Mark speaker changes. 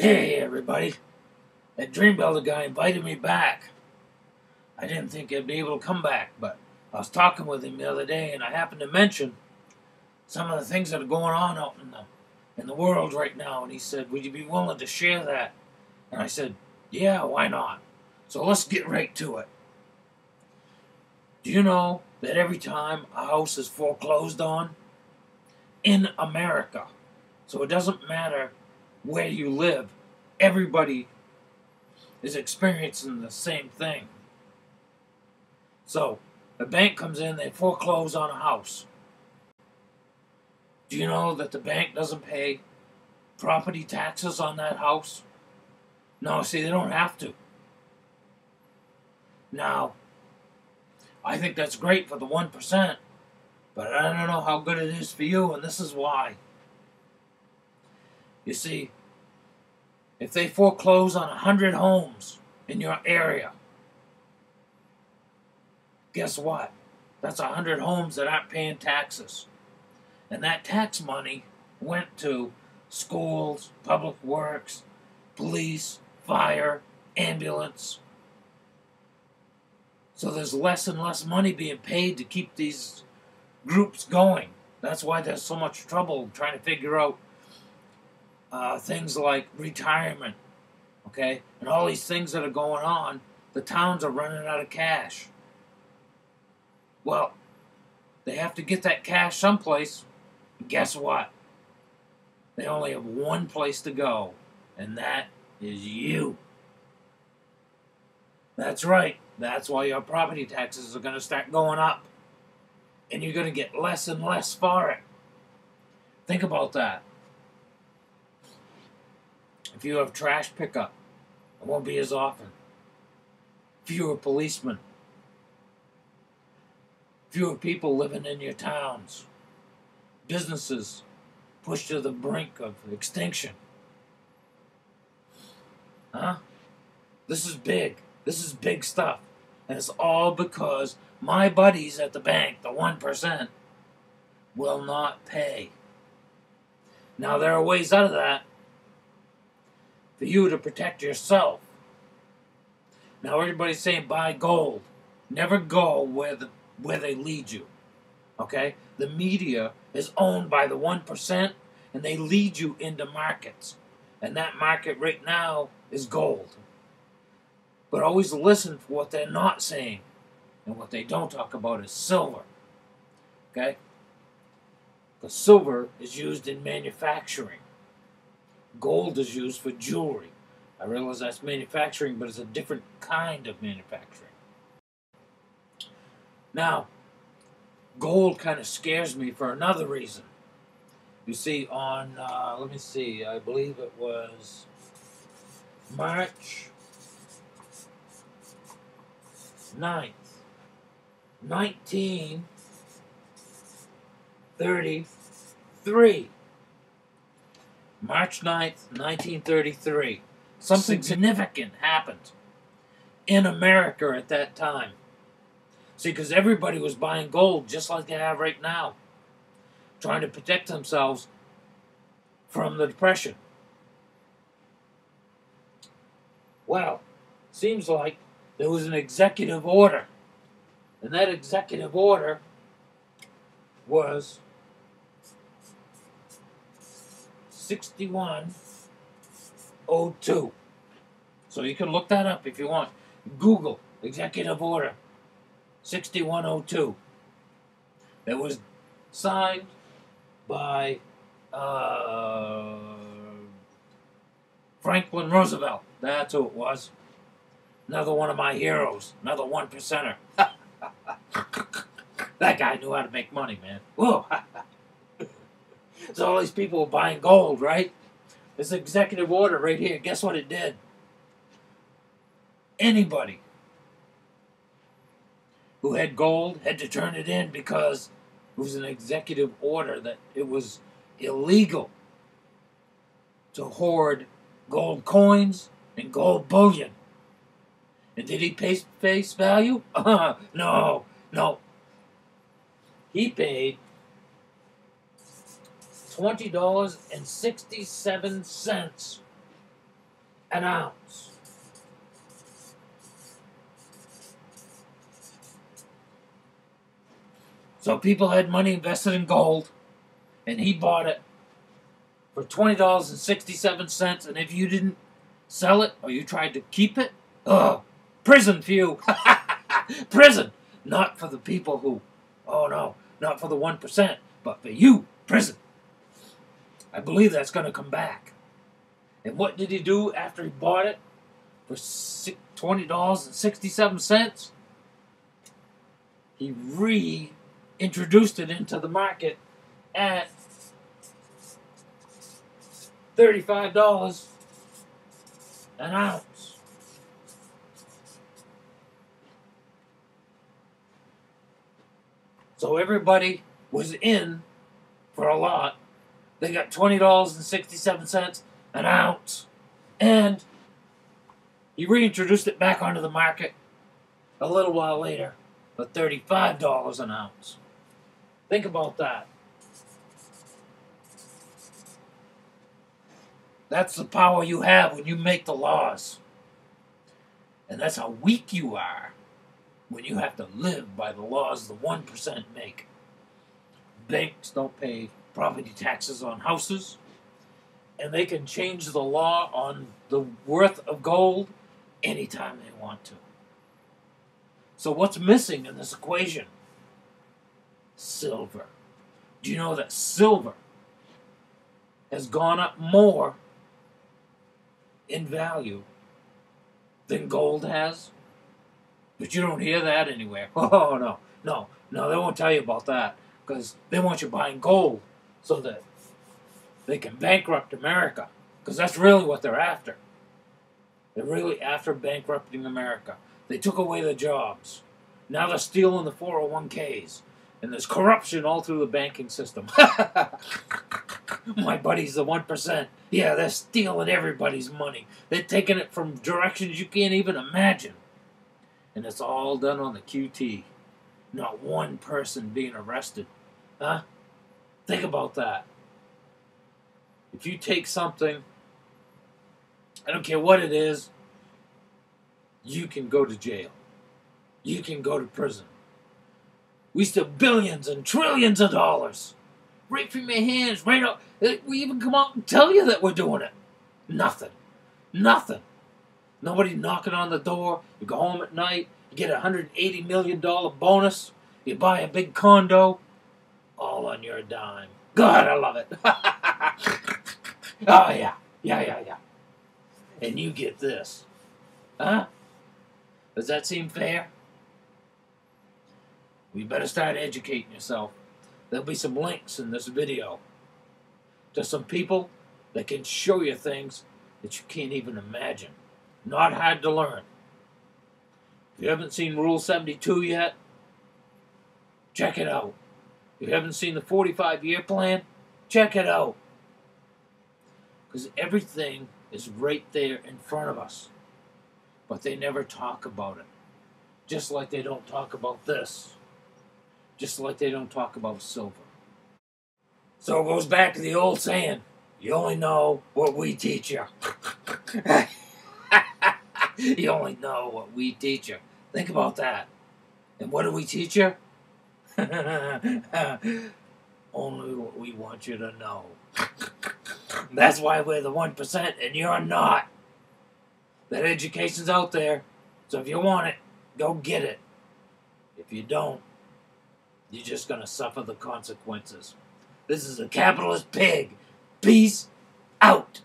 Speaker 1: Hey everybody, that dream builder guy invited me back. I didn't think I'd be able to come back, but I was talking with him the other day and I happened to mention some of the things that are going on out in the world right now, and he said, would you be willing to share that? And I said, yeah, why not? So let's get right to it. Do you know that every time a house is foreclosed on in America, so it doesn't matter where you live, everybody is experiencing the same thing. So, the bank comes in, they foreclose on a house. Do you know that the bank doesn't pay property taxes on that house? No, see, they don't have to. Now, I think that's great for the 1%, but I don't know how good it is for you, and this is why. You see, if they foreclose on 100 homes in your area, guess what? That's 100 homes that aren't paying taxes. And that tax money went to schools, public works, police, fire, ambulance. So there's less and less money being paid to keep these groups going. That's why there's so much trouble trying to figure out things like retirement, okay? And all these things that are going on, the towns are running out of cash. Well, they have to get that cash someplace. Guess what? They only have one place to go, and that is you. That's right. That's why your property taxes are going to start going up. And you're going to get less and less for it. Think about that. If you have trash pickup, it won't be as often. Fewer policemen. Fewer people living in your towns. Businesses pushed to the brink of extinction. Huh? This is big. This is big stuff. And it's all because my buddies at the bank, the 1%, will not pay. Now, there are ways out of that for you to protect yourself. Now, everybody's saying buy gold. Never go where they lead you. Okay? The media is owned by the 1%, and they lead you into markets. And that market right now is gold. But always listen for what they're not saying. And what they don't talk about is silver. Okay? Because silver is used in manufacturing. Gold is used for jewelry. I realize that's manufacturing, but it's a different kind of manufacturing. Now, gold kind of scares me for another reason. You see, on, let me see, I believe it was March 9th, 1933. March 9th, 1933. Something significant happened in America at that time. See, because everybody was buying gold just like they have right now, trying to protect themselves from the Depression. Well, seems like there was an executive order, and that executive order was 6102. So you can look that up if you want. Google executive order 6102. It was signed by Franklin Roosevelt. That's who it was. Another one of my heroes. Another 1%er. That guy knew how to make money, man. Whoa. So all these people were buying gold, right? This executive order right here, guess what it did? Anybody who had gold had to turn it in because it was an executive order that it was illegal to hoard gold coins and gold bullion. And did he pay face value? No. He paid $20.67 an ounce. So people had money invested in gold, and he bought it for $20.67, and if you didn't sell it or you tried to keep it, prison for you. Prison. Not for the people who, oh no, not for the 1%, but for you, prison. I believe that's going to come back. And what did he do after he bought it for $20.67? He reintroduced it into the market at $35 an ounce. So everybody was in for a lot. They got $20.67 an ounce. And he reintroduced it back onto the market a little while later for $35 an ounce. Think about that. That's the power you have when you make the laws. And that's how weak you are when you have to live by the laws the 1% make. Banks don't pay property taxes on houses, and they can change the law on the worth of gold anytime they want to. So what's missing in this equation? Silver. Do you know that silver has gone up more in value than gold has? But you don't hear that anywhere. Oh, no, they won't tell you about that, because they want you buying gold so that they can bankrupt America, because that's really what they're after. They're really after bankrupting America. They took away the jobs. Now they're stealing the 401ks, and there's corruption all through the banking system. My buddies, the 1%. Yeah, they're stealing everybody's money. They're taking it from directions you can't even imagine. And it's all done on the QT. Not one person being arrested. Huh? Think about that. If you take something, I don't care what it is, you can go to jail. You can go to prison. We steal billions and trillions of dollars. Right from your hands, right out. We even come out and tell you that we're doing it. Nothing. Nobody knocking on the door. You go home at night, you get a $180 million bonus, you buy a big condo, all on your dime. God, I love it. Oh, yeah. And you get this. Huh? Does that seem fair? We better start educating yourself. There'll be some links in this video to some people that can show you things that you can't even imagine. Not hard to learn. If you haven't seen Rule 72 yet, check it out. If you haven't seen the 45-year plan, check it out. Because everything is right there in front of us. But they never talk about it. Just like they don't talk about this. Just like they don't talk about silver. So it goes back to the old saying, you only know what we teach you. You only know what we teach you. Think about that. And what do we teach you? Only what we want you to know. That's why we're the 1% and you're not. That education's out there. So if you want it, go get it. If you don't, you're just going to suffer the consequences. This is a capitalist pig. Peace out.